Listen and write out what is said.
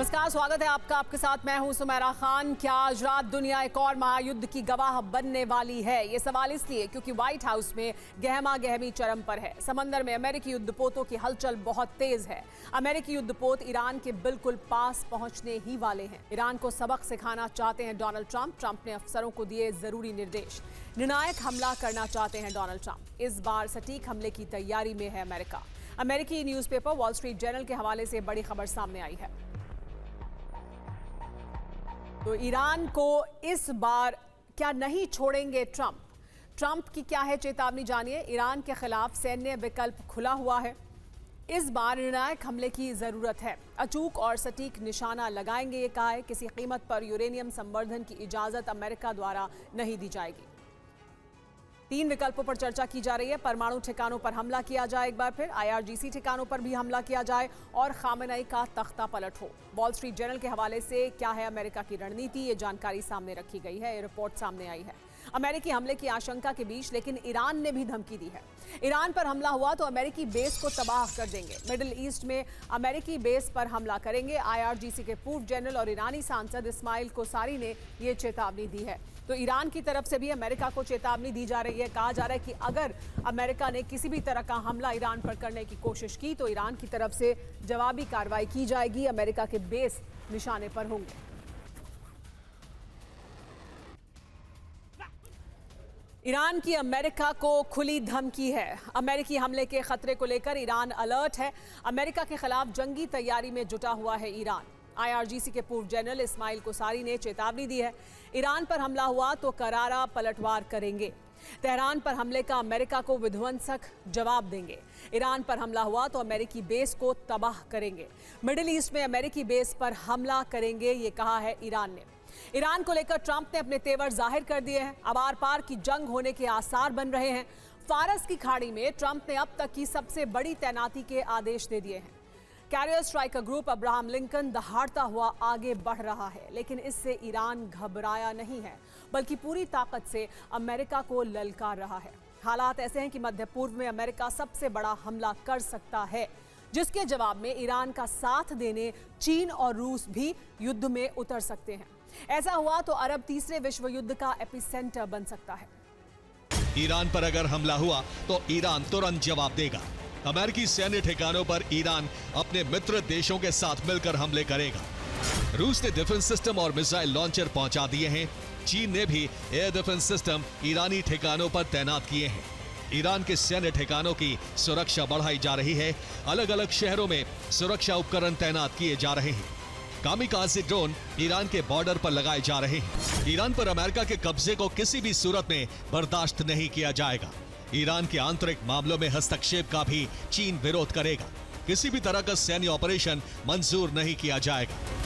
नमस्कार, स्वागत है आपका। आपके साथ मैं हूं सुमेरा खान। क्या आज रात दुनिया एक और महायुद्ध की गवाह बनने वाली है? ये सवाल इसलिए क्योंकि व्हाइट हाउस में गहमा गहमी चरम पर है। समंदर में अमेरिकी युद्धपोतों की हलचल बहुत तेज है। अमेरिकी युद्धपोत ईरान के बिल्कुल पास पहुंचने ही वाले हैं। ईरान को सबक सिखाना चाहते हैं डोनाल्ड ट्रंप। ट्रंप ने अफसरों को दिए जरूरी निर्देश। निर्णायक हमला करना चाहते हैं डोनाल्ड ट्रंप। इस बार सटीक हमले की तैयारी में है अमेरिका। अमेरिकी न्यूज़पेपर वॉल स्ट्रीट जर्नल के हवाले से बड़ी खबर सामने आई है। तो ईरान को इस बार क्या नहीं छोड़ेंगे ट्रंप? ट्रंप की क्या है चेतावनी, जानिए। ईरान के खिलाफ सैन्य विकल्प खुला हुआ है। इस बार निर्णायक हमले की जरूरत है। अचूक और सटीक निशाना लगाएंगे, ये कहा है। किसी कीमत पर यूरेनियम संवर्धन की इजाजत अमेरिका द्वारा नहीं दी जाएगी। 3 विकल्पों पर चर्चा की जा रही है। परमाणु ठिकानों पर हमला किया जाए, एक बार फिर IRGC ठिकानों पर भी हमला किया जाए और खामेनेई का तख्ता पलट हो। वॉल स्ट्रीट जर्नल के हवाले से क्या है अमेरिका की रणनीति, ये जानकारी सामने रखी गई है। ये रिपोर्ट सामने आई है। अमेरिकी हमले की आशंका के बीच लेकिन ईरान ने भी धमकी दी है। ईरान पर हमला हुआ तो अमेरिकी बेस को तबाह कर देंगे। मिडिल ईस्ट में अमेरिकी बेस पर हमला करेंगे। IRGC के पूर्व जनरल और ईरानी सांसद इस्माइल कोसारी ने यह चेतावनी दी है। तो ईरान की तरफ से भी अमेरिका को चेतावनी दी जा रही है। कहा जा रहा है कि अगर अमेरिका ने किसी भी तरह का हमला ईरान पर करने की कोशिश की तो ईरान की तरफ से जवाबी कार्रवाई की जाएगी। अमेरिका के बेस निशाने पर होंगे। ईरान की अमेरिका को खुली धमकी है। अमेरिकी हमले के खतरे को लेकर ईरान अलर्ट है। अमेरिका के खिलाफ जंगी तैयारी में जुटा हुआ है ईरान। IRGC के पूर्व जनरल इस्माइल कोसारी ने चेतावनी दी है। ईरान पर हमला हुआ तो करारा पलटवार करेंगे। तेहरान पर हमले का अमेरिका को विध्वंसक जवाब देंगे। ईरान पर हमला हुआ तो अमेरिकी बेस को तबाह करेंगे। मिडिल ईस्ट में अमेरिकी बेस पर हमला करेंगे, ये कहा है ईरान ने। ईरान को लेकर ट्रंप ने अपने तेवर जाहिर कर दिए हैं। अब आर पार की जंग होने के आसार बन रहे हैं। फारस की खाड़ी में ट्रंप ने अब तक की सबसे बड़ी तैनाती के आदेश दे दिए हैं। Carrier striker group Abraham Lincoln दहाड़ता हुआ आगे बढ़ रहा है, लेकिन इससे ईरान घबराया नहीं है, बल्कि पूरी ताकत से अमेरिका को ललकार रहा है। हालात ऐसे हैं कि मध्य पूर्व में अमेरिका सबसे बड़ा हमला कर सकता है, जिसके जवाब में ईरान का साथ देने चीन और रूस भी युद्ध में उतर सकते हैं। ऐसा हुआ तो अरब तीसरे विश्व युद्ध का एपिसेंटर बन सकता है। ईरान पर अगर हमला हुआ तो ईरान तुरंत जवाब देगा। अमेरिकी सैन्य ठिकानों पर ईरान अपने मित्र देशों के साथ मिलकर हमले करेगा। रूस ने डिफेंस सिस्टम और मिसाइल लॉन्चर पहुंचा दिए हैं। चीन ने भी एयर डिफेंस सिस्टम ईरानी ठिकानों पर तैनात किए हैं। ईरान के सैन्य ठिकानों की सुरक्षा बढ़ाई जा रही है। अलग अलग शहरों में सुरक्षा उपकरण तैनात किए जा रहे हैं। कामिकाज़े ड्रोन ईरान के बॉर्डर पर लगाए जा रहे हैं। ईरान पर अमेरिका के कब्जे को किसी भी सूरत में बर्दाश्त नहीं किया जाएगा। ईरान के आंतरिक मामलों में हस्तक्षेप का भी चीन विरोध करेगा। किसी भी तरह का सैन्य ऑपरेशन मंजूर नहीं किया जाएगा।